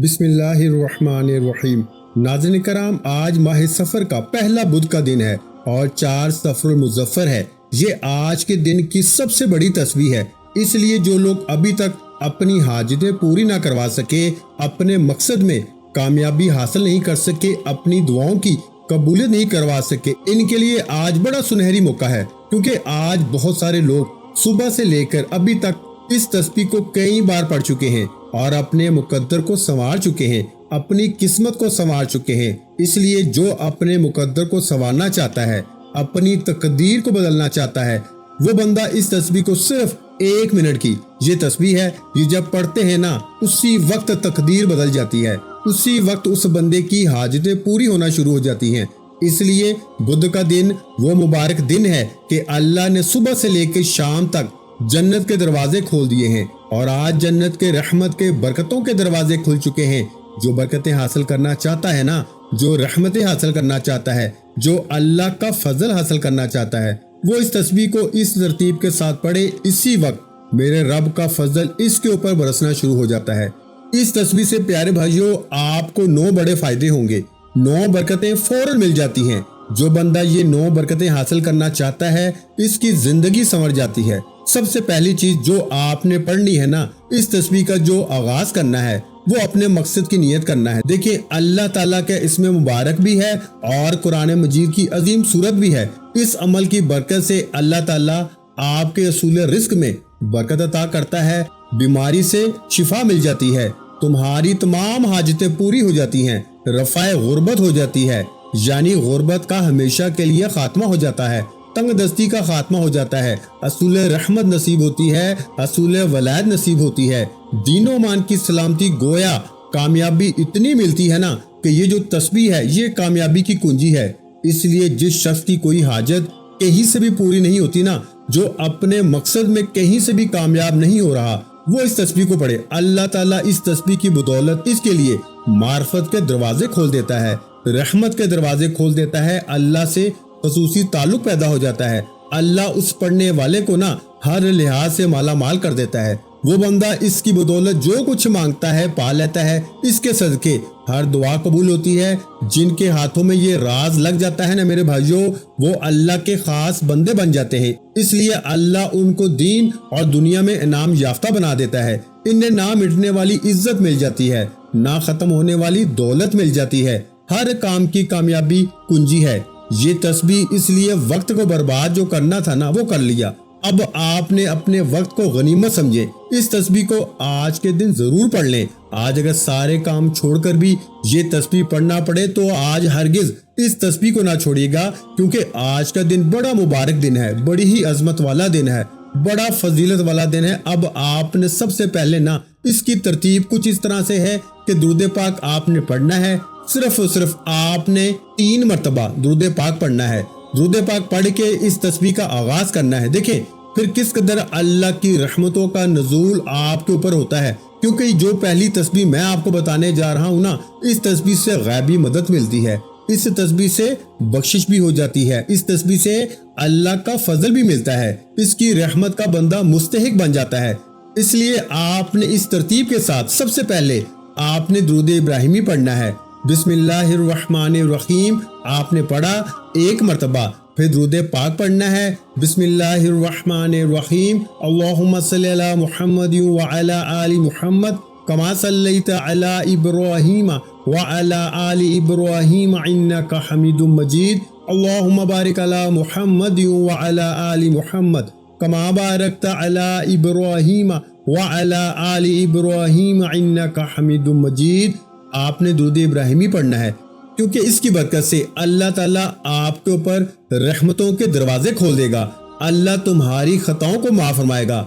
بسم اللہ الرحمن الرحیم۔ ناظرین کرام، آج ماہ سفر کا پہلا بدھ کا دن ہے اور 4 صفر المظفر ہے۔ یہ آج کے دن کی سب سے بڑی تسبیح ہے، اس لیے جو لوگ ابھی تک اپنی حاجتیں پوری نہ کروا سکے، اپنے مقصد میں کامیابی حاصل نہیں کر سکے، اپنی دعاؤں کی قبولیت نہیں کروا سکے، ان کے لیے آج بڑا سنہری موقع ہے، کیونکہ آج بہت سارے لوگ صبح سے لے کر ابھی تک اس تسبیح کو کئی بار پڑھ چکے ہیں اور اپنے مقدر کو سنوار چکے ہیں، اپنی قسمت کو سنوار چکے ہیں۔ اس لیے جو اپنے مقدر کو سنوارنا چاہتا ہے، اپنی تقدیر کو بدلنا چاہتا ہے، وہ بندہ اس تسبیح کو صرف 1 منٹ کی یہ تسبیح ہے، یہ جب پڑھتے ہیں نا، اسی وقت تقدیر بدل جاتی ہے، اسی وقت اس بندے کی حاجتیں پوری ہونا شروع ہو جاتی ہیں۔ اس لیے بدھ کا دن وہ مبارک دن ہے کہ اللہ نے صبح سے لے کے شام تک جنت کے دروازے کھول دیے ہیں، اور آج جنت کے رحمت کے برکتوں کے دروازے کھل چکے ہیں۔ جو برکتیں حاصل کرنا چاہتا ہے نا، جو رحمتیں حاصل کرنا چاہتا ہے، جو اللہ کا فضل حاصل کرنا چاہتا ہے، وہ اس تسبیح کو اس ترتیب کے ساتھ پڑھے، اسی وقت میرے رب کا فضل اس کے اوپر برسنا شروع ہو جاتا ہے۔ اس تسبیح سے پیارے بھائیوں، آپ کو 9 بڑے فائدے ہوں گے، 9 برکتیں فوراً مل جاتی ہیں۔ جو بندہ یہ 9 برکتیں حاصل کرنا چاہتا ہے، اس کی زندگی سنور جاتی ہے۔ سب سے پہلی چیز جو آپ نے پڑھنی ہے نا، اس تسبیح کا جو آغاز کرنا ہے، وہ اپنے مقصد کی نیت کرنا ہے۔ دیکھیں، اللہ تعالیٰ کا اس میں مبارک بھی ہے اور قرآن مجید کی عظیم صورت بھی ہے۔ اس عمل کی برکت سے اللہ تعالیٰ آپ کے اصول رزق میں برکت عطا کرتا ہے، بیماری سے شفا مل جاتی ہے، تمہاری تمام حاجتیں پوری ہو جاتی ہیں، رفع غربت ہو جاتی ہے، یعنی غربت کا ہمیشہ کے لیے خاتمہ ہو جاتا ہے، تنگ دستی کا خاتمہ ہو جاتا ہے، اصول رحمت نصیب ہوتی ہے، اصول ولایت نصیب ہوتی ہے، دین و ایمان کی سلامتی، گویا کامیابی اتنی ملتی ہے نا کہ یہ جو تسبیح ہے یہ کامیابی کی کنجی ہے۔ اس لیے جس شخص کی کوئی حاجت کہیں سے بھی پوری نہیں ہوتی نا، جو اپنے مقصد میں کہیں سے بھی کامیاب نہیں ہو رہا، وہ اس تسبیح کو پڑھے۔ اللہ تعالیٰ اس تسبیح کی بدولت اس کے لیے معرفت کے دروازے کھول دیتا ہے، رحمت کے دروازے کھول دیتا ہے، اللہ سے خصوصی تعلق پیدا ہو جاتا ہے۔ اللہ اس پڑھنے والے کو نا ہر لحاظ سے مالا مال کر دیتا ہے۔ وہ بندہ اس کی بدولت جو کچھ مانگتا ہے پا لیتا ہے۔ اس کے صدقے ہر دعا قبول ہوتی ہے۔ جن کے ہاتھوں میں یہ راز لگ جاتا ہے نا میرے بھائیوں، وہ اللہ کے خاص بندے بن جاتے ہیں۔ اس لیے اللہ ان کو دین اور دنیا میں انعام یافتہ بنا دیتا ہے۔ انہیں نہ مٹنے والی عزت مل جاتی ہے، نہ ختم ہونے والی دولت مل جاتی ہے۔ ہر کام کی کامیابی کنجی ہے۔ یہ تسبیح اس لیے وقت کو برباد جو کرنا تھا نا، وہ کر لیا۔ اب آپ نے اپنے وقت کو غنیمت سمجھے، اس تسبیح کو آج کے دن ضرور پڑھ لیں۔ آج اگر سارے کام چھوڑ کر بھی یہ تسبیح پڑھنا پڑے تو آج ہرگز اس تسبیح کو نہ چھوڑیے گا، کیونکہ آج کا دن بڑا مبارک دن ہے، بڑی ہی عظمت والا دن ہے، بڑا فضیلت والا دن ہے۔ اب آپ نے سب سے پہلے نا اس کی ترتیب کچھ اس طرح سے ہے کہ درود پاک آپ نے پڑھنا ہے، صرف آپ نے 3 مرتبہ درود پاک پڑھنا ہے۔ درود پاک پڑھ کے اس تسبیح کا آغاز کرنا ہے۔ دیکھیں پھر کس قدر اللہ کی رحمتوں کا نزول آپ کے اوپر ہوتا ہے، کیونکہ جو پہلی تسبیح میں آپ کو بتانے جا رہا ہوں نا، اس تسبیح سے غیبی مدد ملتی ہے، اس تسبیح سے بخشش بھی ہو جاتی ہے، اس تسبیح سے اللہ کا فضل بھی ملتا ہے، اس کی رحمت کا بندہ مستحق بن جاتا ہے۔ اس لیے آپ نے اس ترتیب کے ساتھ سب سے پہلے آپ نے درود ابراہیمی پڑھنا ہے۔ بسم اللہ الرحمن الرحیم آپ نے پڑھا 1 مرتبہ، پھر درود پاک پڑھنا ہے۔ بسم اللہ الرحمن الرحیم اللہم صلی علی محمد وعلی آل محمد کما صلیت علی ابراہیم وعلی آل ابراہیم انک حمید مجید اللہم بارک علی محمد وعلی آل محمد کما بارکت علی ابراہیم وعلی آل ابراہیم انک حمید مجید۔ آپ نے درود ابراہیمی پڑھنا ہے، کیونکہ اس کی برکت سے اللہ تعالیٰ آپ کے اوپر رحمتوں کے دروازے کھول دے گا، اللہ تمہاری خطاؤں کو معاف فرمائے گا۔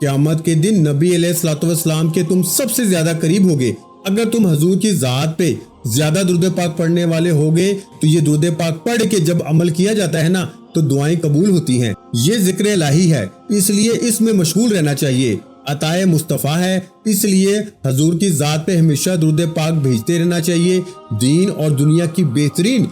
قیامت کے دن نبی علیہ الصلوۃ والسلام کے تم سب سے زیادہ قریب ہوگے۔ اگر تم حضور کی ذات پہ زیادہ درود پاک پڑھنے والے ہوگے تو یہ درود پاک پڑھ کے جب عمل کیا جاتا ہے نا تو دعائیں قبول ہوتی ہیں۔ یہ ذکر الہی ہے، اس لیے اس میں مشغول رہنا چاہیے، عطائے مصطفیٰ ہے، اس لیے حضور کی ذات پہ ہمیشہ درود پاک بھیجتے رہنا چاہیے۔ دین اور دنیا کی بہترین،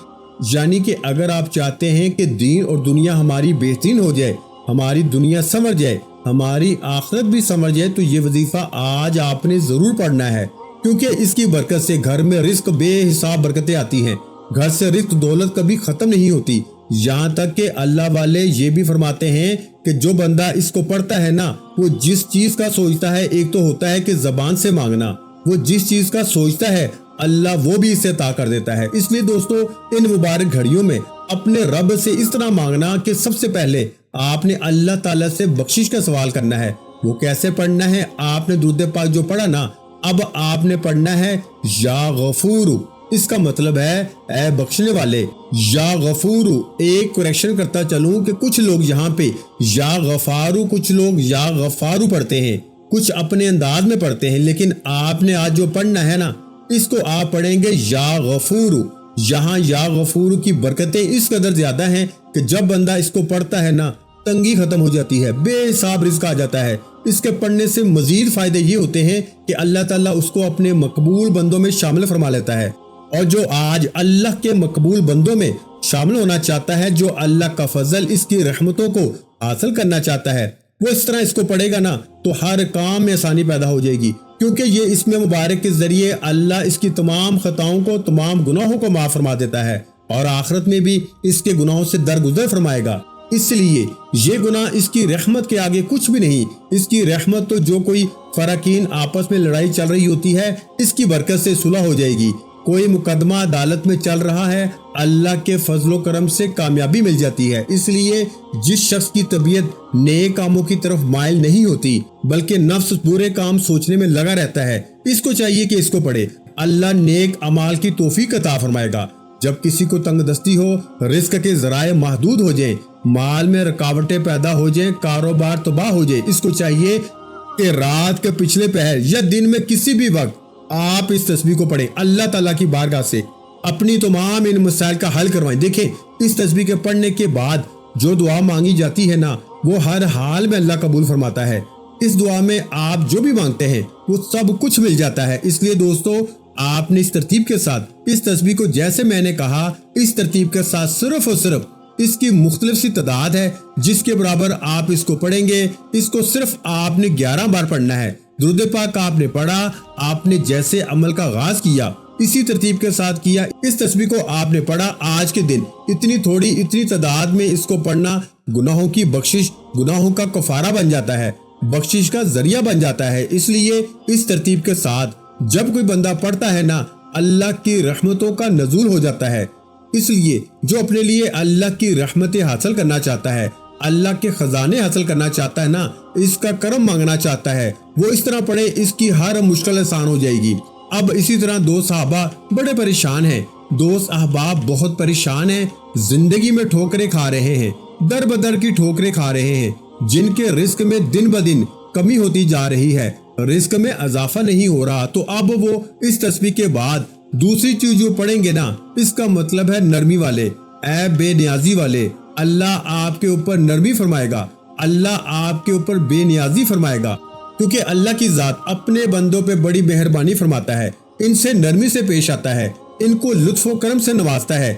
یعنی کہ اگر آپ چاہتے ہیں کہ دین اور دنیا ہماری بہترین ہو جائے، ہماری دنیا سنور جائے، ہماری آخرت بھی سنور جائے، تو یہ وظیفہ آج آپ نے ضرور پڑھنا ہے۔ کیونکہ اس کی برکت سے گھر میں رزق بے حساب برکتیں آتی ہیں۔ گھر سے رزق دولت کبھی ختم نہیں ہوتی، یہاں تک کہ اللہ والے یہ بھی فرماتے ہیں کہ جو بندہ اس کو پڑھتا ہے نا، وہ جس چیز کا سوچتا ہے، ایک تو ہوتا ہے کہ زبان سے مانگنا، وہ جس چیز کا سوچتا ہے اللہ وہ بھی اسے عطا کر دیتا ہے۔ اس لیے دوستو، ان مبارک گھڑیوں میں اپنے رب سے اس طرح مانگنا کہ سب سے پہلے آپ نے اللہ تعالیٰ سے بخشش کا سوال کرنا ہے۔ وہ کیسے پڑھنا ہے؟ آپ نے درود پاک جو پڑھا نا، اب آپ نے پڑھنا ہے یا غفور۔ اس کا مطلب ہے اے بخشنے والے، یا غفور۔ ایک کریکشن کرتا چلوں کہ کچھ لوگ یہاں پہ یا غفارو، کچھ لوگ یا غفارو پڑھتے ہیں، کچھ اپنے انداز میں پڑھتے ہیں، لیکن آپ نے آج جو پڑھنا ہے نا، اس کو آپ پڑھیں گے یا غفور۔ یہاں یا غفور کی برکتیں اس قدر زیادہ ہیں کہ جب بندہ اس کو پڑھتا ہے نا، تنگی ختم ہو جاتی ہے، بے حساب رزق آ جاتا ہے۔ اس کے پڑھنے سے مزید فائدے یہ ہوتے ہیں کہ اللہ تعالیٰ اس کو اپنے مقبول بندوں میں شامل فرما لیتا ہے، اور جو آج اللہ کے مقبول بندوں میں شامل ہونا چاہتا ہے، جو اللہ کا فضل، اس کی رحمتوں کو حاصل کرنا چاہتا ہے، وہ اس طرح اس کو پڑھے گا نا تو ہر کام میں آسانی پیدا ہو جائے گی، کیونکہ یہ اسم مبارک کے ذریعے اللہ اس کی تمام خطاؤں کو، تمام گناہوں کو معاف فرما دیتا ہے، اور آخرت میں بھی اس کے گناہوں سے درگزر فرمائے گا۔ اس لیے یہ گناہ اس کی رحمت کے آگے کچھ بھی نہیں۔ اس کی رحمت تو جو کوئی فراقین آپس میں لڑائی چل رہی ہوتی ہے، اس کی برکت سے صلح ہو جائے گی۔ کوئی مقدمہ عدالت میں چل رہا ہے، اللہ کے فضل و کرم سے کامیابی مل جاتی ہے۔ اس لیے جس شخص کی طبیعت نیک کاموں کی طرف مائل نہیں ہوتی، بلکہ نفس برے کام سوچنے میں لگا رہتا ہے، اس کو چاہیے کہ اس کو پڑھے۔ اللہ نیک اعمال کی توفیق عطا فرمائے گا۔ جب کسی کو تنگ دستی ہو، رزق کے ذرائع محدود ہو جائیں، مال میں رکاوٹیں پیدا ہو جائیں، کاروبار تباہ ہو جائے، اس کو چاہیے کہ رات کے پچھلے پہر یا دن میں کسی بھی وقت آپ اس تسبیح کو پڑھیں، اللہ تعالیٰ کی بارگاہ سے اپنی تمام ان مسائل کا حل کروائیں۔ دیکھیں، اس تسبیح کے پڑھنے کے بعد جو دعا مانگی جاتی ہے نا، وہ ہر حال میں اللہ قبول فرماتا ہے۔ اس دعا میں آپ جو بھی مانگتے ہیں وہ سب کچھ مل جاتا ہے۔ اس لیے دوستو، آپ نے اس ترتیب کے ساتھ اس تسبیح کو، جیسے میں نے کہا، اس ترتیب کے ساتھ صرف اور صرف اس کی مختلف سی تعداد ہے جس کے برابر آپ اس کو پڑھیں گے۔ اس کو صرف آپ نے 11 بار پڑھنا ہے۔ درود پاک آپ نے پڑھا، آپ نے جیسے عمل کا آغاز کیا اسی ترتیب کے ساتھ کیا، اس تسبیح کو آپ نے پڑھا آج کے دن، اتنی تعداد میں اس کو پڑھنا گناہوں کی بخشش، گناہوں کا کفارہ بن جاتا ہے، بخشش کا ذریعہ بن جاتا ہے۔ اس لیے اس ترتیب کے ساتھ جب کوئی بندہ پڑھتا ہے نا، اللہ کی رحمتوں کا نزول ہو جاتا ہے۔ اس لیے جو اپنے لیے اللہ کی رحمتیں حاصل کرنا چاہتا ہے، اللہ کے خزانے حاصل کرنا چاہتا ہے نا، اس کا کرم مانگنا چاہتا ہے، وہ اس طرح پڑھے، اس کی ہر مشکل آسان ہو جائے گی۔ اب اسی طرح دو صحابہ بڑے پریشان ہیں، دوست احباب بہت پریشان ہیں، زندگی میں ٹھوکریں کھا رہے ہیں، در بدر کی ٹھوکریں کھا رہے ہیں، جن کے رزق میں دن بدن کمی ہوتی جا رہی ہے، رزق میں اضافہ نہیں ہو رہا۔ تو اب وہ اس تسبیح کے بعد دوسری چیز جو پڑھیں گے نا، اس کا مطلب ہے نرمی والے، اے بے نیازی والے، اللہ آپ کے اوپر نرمی فرمائے گا، اللہ آپ کے اوپر بے نیازی فرمائے گا، کیونکہ اللہ کی ذات اپنے بندوں پہ بڑی مہربانی فرماتا ہے، ان سے نرمی سے پیش آتا ہے، ان کو لطف و کرم سے نوازتا ہے۔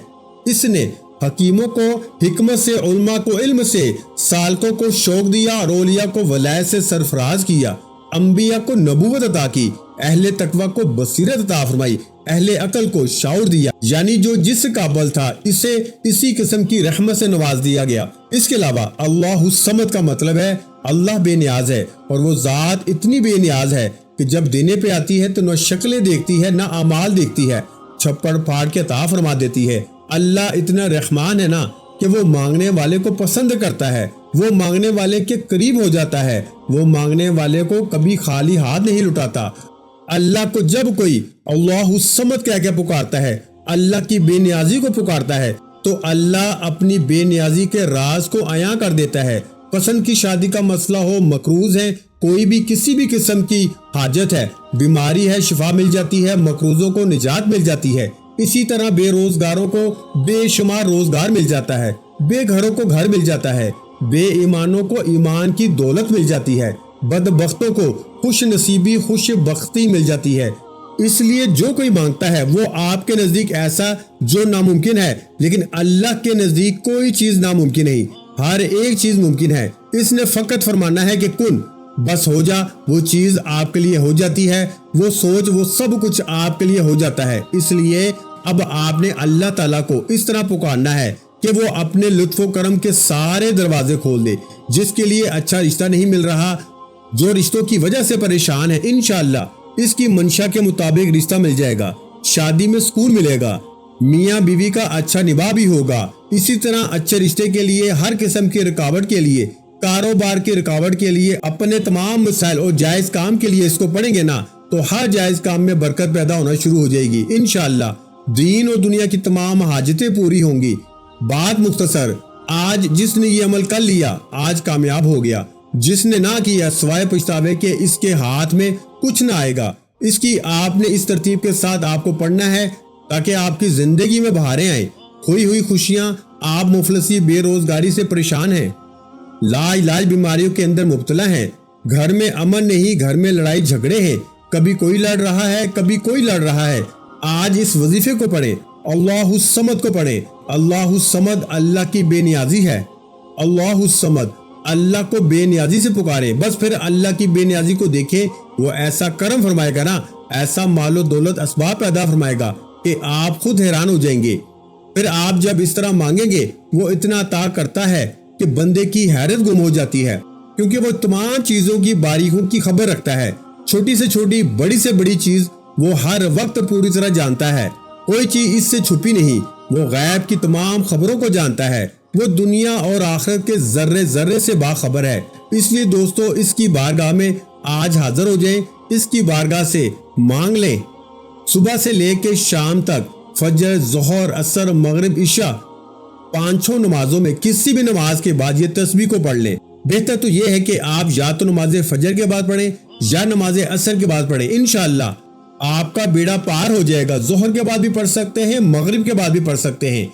اس نے حکیموں کو حکمت سے، علماء کو علم سے، سالکوں کو شوق دیا، اور اولیاء کو ولایت سے سرفراز کیا، انبیاء کو نبوت عطا کی، اہل تقوی کو بصیرت عطا فرمائی، اہل عقل کو شعور دیا، یعنی جو جس قابل تھا اسے اسی قسم کی رحمت سے نواز دیا گیا۔ اس کے علاوہ اللہ الصمد کا مطلب ہے اللہ بے نیاز ہے، اور وہ ذات اتنی بے نیاز ہے کہ جب دینے پہ آتی ہے تو نہ شکلیں دیکھتی ہے، نہ اعمال دیکھتی ہے، چھپڑ پھاڑ کے عطا فرما دیتی ہے۔ اللہ اتنا رحمان ہے نا کہ وہ مانگنے والے کو پسند کرتا ہے، وہ مانگنے والے کے قریب ہو جاتا ہے، وہ مانگنے والے کو کبھی خالی ہاتھ نہیں لٹاتا۔ اللہ کو جب کوئی اللہ الصمد کہہ کے پکارتا ہے، اللہ کی بے نیازی کو پکارتا ہے، تو اللہ اپنی بے نیازی کے راز کو عیاں کر دیتا ہے۔ پسند کی شادی کا مسئلہ ہو، مقروض ہے، کوئی بھی کسی بھی قسم کی حاجت ہے، بیماری ہے، شفا مل جاتی ہے، مقروضوں کو نجات مل جاتی ہے۔ اسی طرح بے روزگاروں کو بے شمار روزگار مل جاتا ہے، بے گھروں کو گھر مل جاتا ہے، بے ایمانوں کو ایمان کی دولت مل جاتی ہے، بدبختوں کو خوش نصیبی، خوش بختی مل جاتی ہے۔ اس لیے جو کوئی مانگتا ہے وہ آپ کے نزدیک ایسا جو ناممکن ہے، لیکن اللہ کے نزدیک کوئی چیز ناممکن نہیں، ہر ایک چیز ممکن ہے۔ اس نے فقط فرمانا ہے کہ کن، بس ہو جا وہ چیز آپ کے لیے ہو جاتی ہے، وہ سوچ وہ سب کچھ آپ کے لیے ہو جاتا ہے۔ اس لیے اب آپ نے اللہ تعالیٰ کو اس طرح پکارنا ہے کہ وہ اپنے لطف و کرم کے سارے دروازے کھول دے۔ جس کے لیے اچھا رشتہ نہیں مل رہا، جو رشتوں کی وجہ سے پریشان ہے، انشاءاللہ اس کی منشا کے مطابق رشتہ مل جائے گا، شادی میں سکون ملے گا، میاں بیوی کا اچھا نباہ بھی ہوگا۔ اسی طرح اچھے رشتے کے لیے، ہر قسم کی رکاوٹ کے لیے، کاروبار کی رکاوٹ کے لیے، اپنے تمام مسائل اور جائز کام کے لیے اس کو پڑھیں گے نا تو ہر جائز کام میں برکت پیدا ہونا شروع ہو جائے گی انشاءاللہ۔ دین اور دنیا کی تمام حاجتیں پوری ہوں گی۔ بات مختصر، آج جس نے یہ عمل کر لیا آج کامیاب ہو گیا، جس نے نہ کیا سوائے پچھتاوے کے اس کے ہاتھ میں کچھ نہ آئے گا۔ اس کی آپ نے اس ترتیب کے ساتھ آپ کو پڑھنا ہے تاکہ آپ کی زندگی میں بہاریں آئیں، کھوئی ہوئی خوشیاں، آپ مفلسی بے روزگاری سے پریشان ہیں، لا علاج بیماریوں کے اندر مبتلا ہیں، گھر میں امن نہیں، گھر میں لڑائی جھگڑے ہیں، کبھی کوئی لڑ رہا ہے کبھی کوئی لڑ رہا ہے۔ آج اس وظیفے کو پڑھیں، اللہ الصمد کو پڑھیں۔ اللہ الصمد اللہ کی بے نیازی ہے، اللہ الصمد اللہ کو بے نیازی سے پکارے، بس پھر اللہ کی بے نیازی کو دیکھیں، وہ ایسا کرم فرمائے گا نا، ایسا مال و دولت اسباب پیدا فرمائے گا کہ آپ خود حیران ہو جائیں گے۔ پھر آپ جب اس طرح مانگیں گے وہ اتنا عطا کرتا ہے کہ بندے کی حیرت گم ہو جاتی ہے، کیونکہ وہ تمام چیزوں کی باریکیوں کی خبر رکھتا ہے، چھوٹی سے چھوٹی بڑی سے بڑی چیز وہ ہر وقت پوری طرح جانتا ہے، کوئی چیز اس سے چھپی نہیں، وہ غیب کی تمام خبروں کو جانتا ہے، وہ دنیا اور آخرت کے ذرے ذرے سے باخبر ہے۔ اس لیے دوستو اس کی بارگاہ میں آج حاضر ہو جائیں، اس کی بارگاہ سے مانگ لیں۔ صبح سے لے کے شام تک فجر، ظہر، عصر، مغرب، عشاء، پانچوں نمازوں میں کسی بھی نماز کے بعد یہ تسبیح کو پڑھ لیں۔ بہتر تو یہ ہے کہ آپ یا تو نماز فجر کے بعد پڑھیں یا نماز عصر کے بعد پڑھیں، انشاءاللہ آپ کا بیڑا پار ہو جائے گا۔ ظہر کے بعد بھی پڑھ سکتے ہیں، مغرب کے بعد بھی پڑھ سکتے ہیں،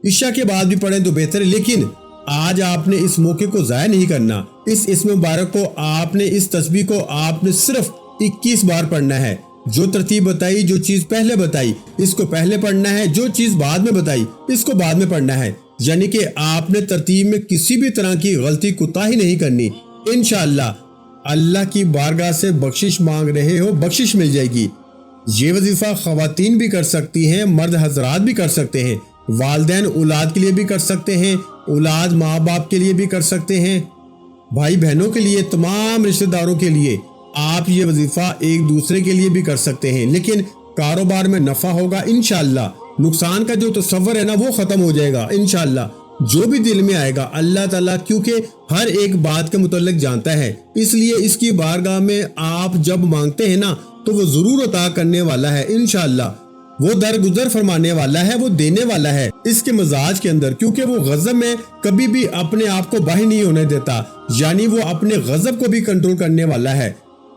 عشاء کے بعد بھی پڑھیں تو بہتر ہے، لیکن آج آپ نے اس موقع کو ضائع نہیں کرنا۔ اس اسم مبارک کو آپ نے، اس تسبیح کو آپ نے صرف 21 بار پڑھنا ہے۔ جو ترتیب بتائی، جو چیز پہلے بتائی اس کو پہلے پڑھنا ہے، جو چیز بعد میں بتائی اس کو بعد میں پڑھنا ہے، یعنی کہ آپ نے ترتیب میں کسی بھی طرح کی غلطی کوتاہی نہیں کرنی۔ انشاءاللہ اللہ کی بارگاہ سے بخشش مانگ رہے ہو، بخشش مل جائے گی۔ یہ وظیفہ خواتین بھی کر سکتی ہیں، مرد حضرات بھی کر سکتے ہیں، والدین اولاد کے لیے بھی کر سکتے ہیں، اولاد ماں باپ کے لیے بھی کر سکتے ہیں، بھائی بہنوں کے لیے، تمام رشتہ داروں کے لیے آپ یہ وظیفہ ایک دوسرے کے لیے بھی کر سکتے ہیں۔ لیکن کاروبار میں نفع ہوگا انشاءاللہ، نقصان کا جو تصور ہے نا وہ ختم ہو جائے گا انشاءاللہ۔ جو بھی دل میں آئے گا اللہ تعالیٰ کیونکہ ہر ایک بات کے متعلق جانتا ہے، اس لیے اس کی بارگاہ میں آپ جب مانگتے ہیں نا تو وہ ضرور عطا کرنے والا ہے انشاءاللہ۔ وہ درگزر فرمانے والا ہے، وہ دینے والا ہے اس کے مزاج کے اندر، کیونکہ وہ غضب میں کبھی بھی اپنے آپ کو باہر نہیں ہونے دیتا، یعنی وہ اپنے غضب کو بھی کنٹرول کرنے والا ہے۔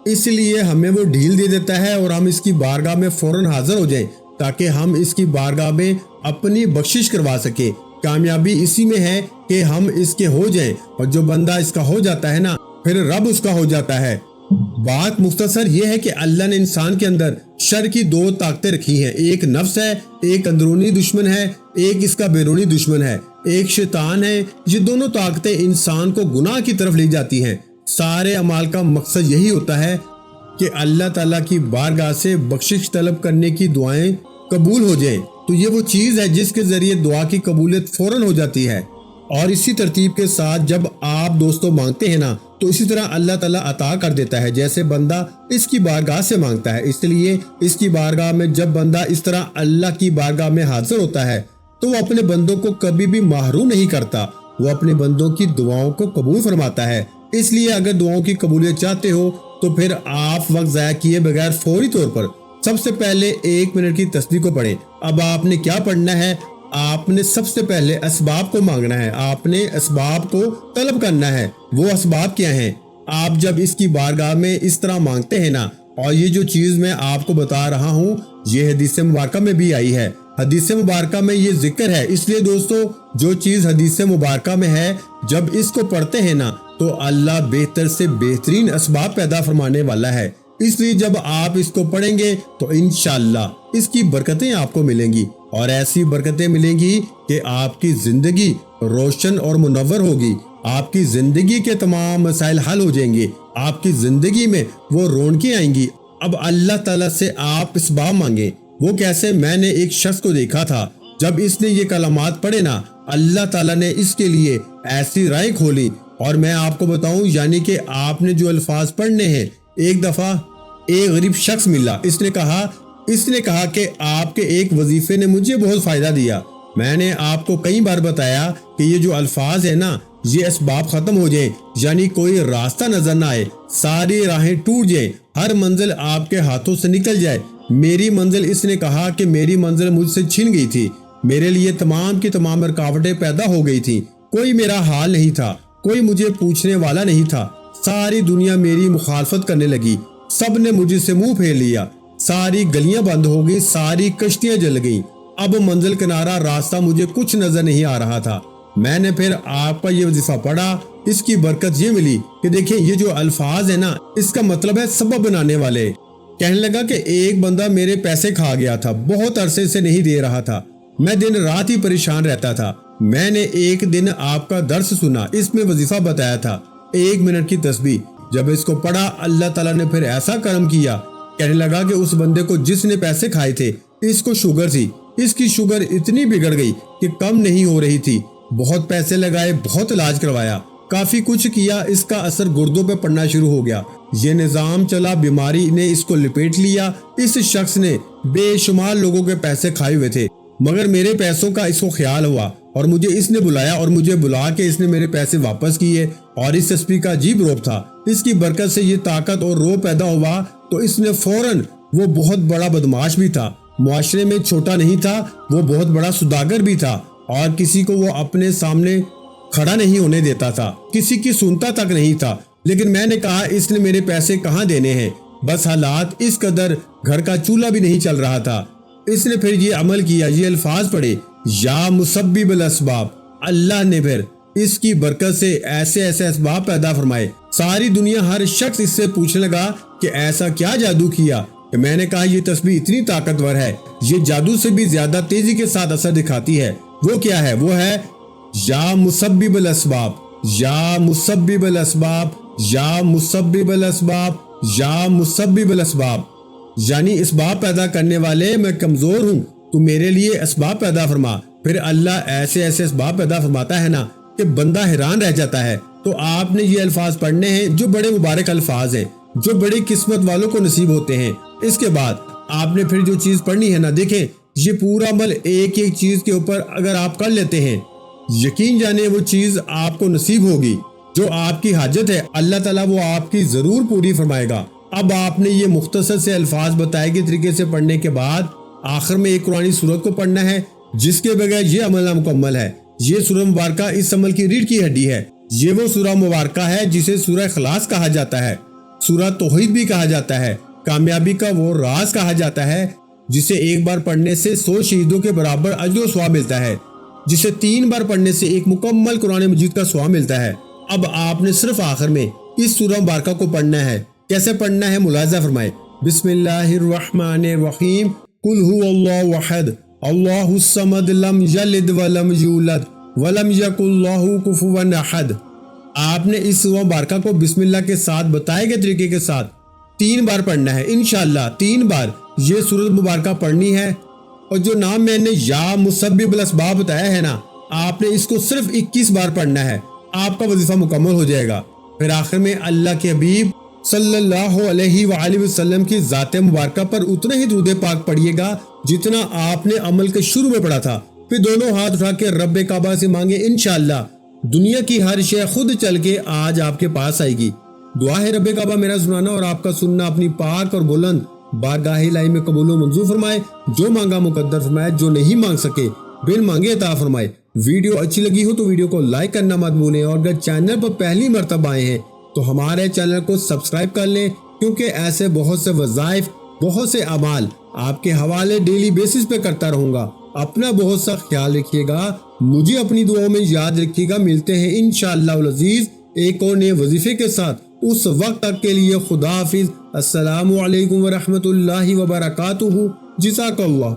اس لیے ہمیں وہ ڈھیل دے دیتا ہے اور ہم اس کی بارگاہ میں فوراً حاضر ہو جائیں تاکہ ہم اس کی بارگاہ میں اپنی بخشش کروا سکیں۔ کامیابی اسی میں ہے کہ ہم اس کے ہو جائیں، اور جو بندہ اس کا ہو جاتا ہے نا پھر رب اس کا ہو جاتا ہے۔ بات مختصر یہ ہے کہ اللہ نے انسان کے اندر شر کی 2 طاقتیں رکھی ہیں، ایک نفس ہے، ایک اندرونی دشمن ہے، ایک اس کا بیرونی دشمن ہے، ایک شیطان ہے۔ یہ دونوں طاقتیں انسان کو گناہ کی طرف لے جاتی ہیں۔ سارے اعمال کا مقصد یہی ہوتا ہے کہ اللہ تعالیٰ کی بارگاہ سے بخشش طلب کرنے کی دعائیں قبول ہو جائیں، تو یہ وہ چیز ہے جس کے ذریعے دعا کی قبولیت فوراً ہو جاتی ہے۔ اور اسی ترتیب کے ساتھ جب آپ دوستوں مانگتے ہیں نا تو اسی طرح اللہ تعالیٰ عطا کر دیتا ہے جیسے بندہ اس کی بارگاہ سے مانگتا ہے۔ اس لیے اس کی بارگاہ میں جب بندہ اس طرح اللہ کی بارگاہ میں حاضر ہوتا ہے تو وہ اپنے بندوں کو کبھی بھی محروم نہیں کرتا، وہ اپنے بندوں کی دعاؤں کو قبول فرماتا ہے۔ اس لیے اگر دعاؤں کی قبولیت چاہتے ہو تو پھر آپ وقت ضائع کیے بغیر فوری طور پر سب سے پہلے 1 منٹ کی تسبیح کو پڑھیں۔ اب آپ نے کیا پڑھنا ہے؟ آپ نے سب سے پہلے اسباب کو مانگنا ہے، آپ نے اسباب کو طلب کرنا ہے۔ وہ اسباب کیا ہیں؟ آپ جب اس کی بارگاہ میں اس طرح مانگتے ہیں نا، اور یہ جو چیز میں آپ کو بتا رہا ہوں یہ حدیث مبارکہ میں بھی آئی ہے، حدیث مبارکہ میں یہ ذکر ہے۔ اس لیے دوستو جو چیز حدیث مبارکہ میں ہے جب اس کو پڑھتے ہیں نا تو اللہ بہتر سے بہترین اسباب پیدا فرمانے والا ہے۔ اس لیے جب آپ اس کو پڑھیں گے تو انشاءاللہ اس کی برکتیں آپ کو ملیں گی، اور ایسی برکتیں ملیں گی کہ آپ کی زندگی روشن اور منور ہوگی، آپ کی زندگی کے تمام مسائل حل ہو جائیں گے، آپ کی زندگی میں وہ رونقیں آئیں گی۔ اب اللہ تعالیٰ سے آپ اسباب مانگیں۔ وہ کیسے؟ میں نے ایک شخص کو دیکھا تھا، جب اس نے یہ کلمات پڑھے نا، اللہ تعالیٰ نے اس کے لیے ایسی راہیں کھولی۔ اور میں آپ کو بتاؤں، یعنی کہ آپ نے جو الفاظ پڑھنے ہیں، ایک دفعہ ایک غریب شخص ملا، اس نے کہا کہ آپ کے ایک وظیفے نے مجھے بہت فائدہ دیا۔ میں نے آپ کو کئی بار بتایا کہ یہ جو الفاظ ہیں نا، یہ اسباب ختم ہو جائیں، یعنی کوئی راستہ نظر نہ آئے، ساری راہیں ٹوٹ جائیں، ہر منزل آپ کے ہاتھوں سے نکل جائے۔ میری منزل، اس نے کہا کہ میری منزل مجھ سے چھن گئی تھی، میرے لیے تمام کی تمام رکاوٹیں پیدا ہو گئی تھی، کوئی میرا حال نہیں تھا، کوئی مجھے پوچھنے والا نہیں تھا، ساری دنیا میری مخالفت کرنے لگی، سب نے مجھے سے منہ پھیر لیا، ساری گلیاں بند ہو گئی، ساری کشتیاں جل گئیں، اب منزل کنارہ راستہ مجھے کچھ نظر نہیں آ رہا تھا۔ میں نے پھر آپ کا یہ وظیفہ پڑھا، اس کی برکت یہ ملی کہ دیکھیں یہ جو الفاظ ہے نا، اس کا مطلب ہے سبب بنانے والے۔ کہنے لگا کہ ایک بندہ میرے پیسے کھا گیا تھا، بہت عرصے سے نہیں دے رہا تھا، میں دن رات ہی پریشان رہتا تھا۔ میں نے ایک دن آپ کا درس سنا، اس میں وظیفہ بتایا تھا 1 منٹ کی تسبیح، جب اس کو پڑھا اللہ تعالیٰ نے پھر ایسا کرم کیا۔ کہنے لگا کہ اس بندے کو جس نے پیسے کھائے تھے، اس کو شوگر تھی، اس کی شوگر اتنی بگڑ گئی کہ کم نہیں ہو رہی تھی، بہت پیسے لگائے، بہت علاج کروایا، کافی کچھ کیا، اس کا اثر گردوں پہ پڑنا شروع ہو گیا، یہ نظام چلا، بیماری نے اس کو لپیٹ لیا۔ اس شخص نے بے شمار لوگوں کے پیسے کھائے ہوئے تھے، مگر میرے پیسوں کا اس کو خیال ہوا اور مجھے اس نے بلایا، اور مجھے بلا کے اس نے میرے پیسے واپس کیے، اور اس تسبیح کا عجیب روپ تھا، اس کی برکت سے یہ طاقت اور روح پیدا ہوا، تو اس نے فوراً، وہ بہت بڑا بدماش بھی تھا، معاشرے میں چھوٹا نہیں تھا، وہ بہت بڑا سوداگر بھی تھا، اور کسی کو وہ اپنے سامنے کھڑا نہیں ہونے دیتا تھا، کسی کی سنتا تک نہیں تھا۔ لیکن میں نے کہا اس نے میرے پیسے کہاں دینے ہیں، بس حالات اس قدر، گھر کا چولہا بھی نہیں چل رہا تھا۔ اس نے پھر یہ عمل کیا، یہ الفاظ پڑھے، یا مسبب الاسباب، اللہ نے پھر اس کی برکت سے ایسے اسباب پیدا فرمائے۔ ساری دنیا، ہر شخص اس سے پوچھنے لگا کہ ایسا کیا جادو کیا؟ کہ میں نے کہا یہ تسبیح اتنی طاقتور ہے، یہ جادو سے بھی زیادہ تیزی کے ساتھ اثر دکھاتی ہے۔ وہ کیا ہے؟ وہ ہے یا مسبب الاسباب، یا مسبب الاسباب، یا مسبب الاسباب، یا مسبب الاسباب، یعنی اسباب پیدا کرنے والے، میں کمزور ہوں، تو میرے لیے اسباب پیدا فرما۔ پھر اللہ ایسے اسباب پیدا فرماتا ہے نا کہ بندہ حیران رہ جاتا ہے۔ تو آپ نے یہ الفاظ پڑھنے ہیں جو بڑے مبارک الفاظ ہیں، جو بڑی قسمت والوں کو نصیب ہوتے ہیں۔ اس کے بعد آپ نے پھر جو چیز پڑھنی ہے نا، دیکھیں یہ پورا عمل ایک ایک چیز کے اوپر اگر آپ کر لیتے ہیں، یقین جانے وہ چیز آپ کو نصیب ہوگی، جو آپ کی حاجت ہے اللہ تعالیٰ وہ آپ کی ضرور پوری فرمائے گا۔ اب آپ نے یہ مختصر سے الفاظ بتائے گئے طریقے سے پڑھنے کے بعد آخر میں ایک قرآنی سورت کو پڑھنا ہے، جس کے بغیر یہ عمل نامکمل ہے۔ یہ سورہ مبارکہ اس عمل کی ریڑھ کی ہڈی ہے۔ یہ وہ سورہ مبارکہ ہے جسے سورہ اخلاص کہا جاتا ہے، سورہ توحید بھی کہا جاتا ہے، کامیابی کا وہ راز کہا جاتا ہے، جسے ایک بار پڑھنے سے 100 شہیدوں کے برابر اجر و ثواب ملتا ہے، جسے 3 بار پڑھنے سے ایک مکمل قرآن مجید کا ثواب ملتا ہے۔ اب آپ نے صرف آخر میں اس سورہ مبارکہ کو پڑھنا ہے۔ کیسے پڑھنا ہے ملاحظہ فرمائے۔ بسم اللہ الرحمن الرحیم، قل هو اللہ احد اللہ الصمد لم یلد ولم یولد ولم یکن لہ کفوا احد۔ آپ نے اس سورہ مبارکہ کو بسم اللہ کے ساتھ بتائے گئے طریقے کے ساتھ 3 بار پڑھنا ہے، انشاءاللہ 3 بار یہ سورۃ مبارکہ پڑھنی ہے۔ اور جو نام میں نے یا مسبب الاسباب بتایا ہے نا، آپ نے اس کو صرف 21 بار پڑھنا ہے، آپ کا وظیفہ مکمل ہو جائے گا۔ پھر آخر میں اللہ کے حبیب صلی اللہ علیہ وآلہ وسلم کی ذات مبارکہ پر اتنا ہی درود پاک پڑھیے گا جتنا آپ نے عمل کے شروع میں پڑھا تھا۔ پھر دونوں ہاتھ اٹھا کے رب کعبہ سے مانگے، انشاءاللہ دنیا کی ہر شے خود چل کے آج آپ کے پاس آئے گی۔ دعا ہے رب کعبہ میرا سنانا اور آپ کا سننا اپنی پاک اور بلند بارگاہ الہی میں قبول و منظور فرمائے، جو مانگا مقدر فرمائے، جو نہیں مانگ سکے بن مانگے عطا فرمائے۔ ویڈیو اچھی لگی ہو تو ویڈیو کو لائک کرنا مت بھولیں، اور اگر چینل پر پہلی مرتبہ آئے ہیں تو ہمارے چینل کو سبسکرائب کر لیں، کیونکہ ایسے بہت سے وظائف، بہت سے اعمال آپ کے حوالے ڈیلی بیسس پہ کرتا رہوں گا۔ اپنا بہت سا خیال رکھیے گا، مجھے اپنی دعاؤں میں یاد رکھیے گا۔ ملتے ہیں انشاءاللہ العزیز ایک اور نئے وظیفے کے ساتھ، اس وقت تک کے لیے خدا حافظ۔ السلام علیکم ورحمۃ اللہ وبرکاتہ۔ جزاک اللہ۔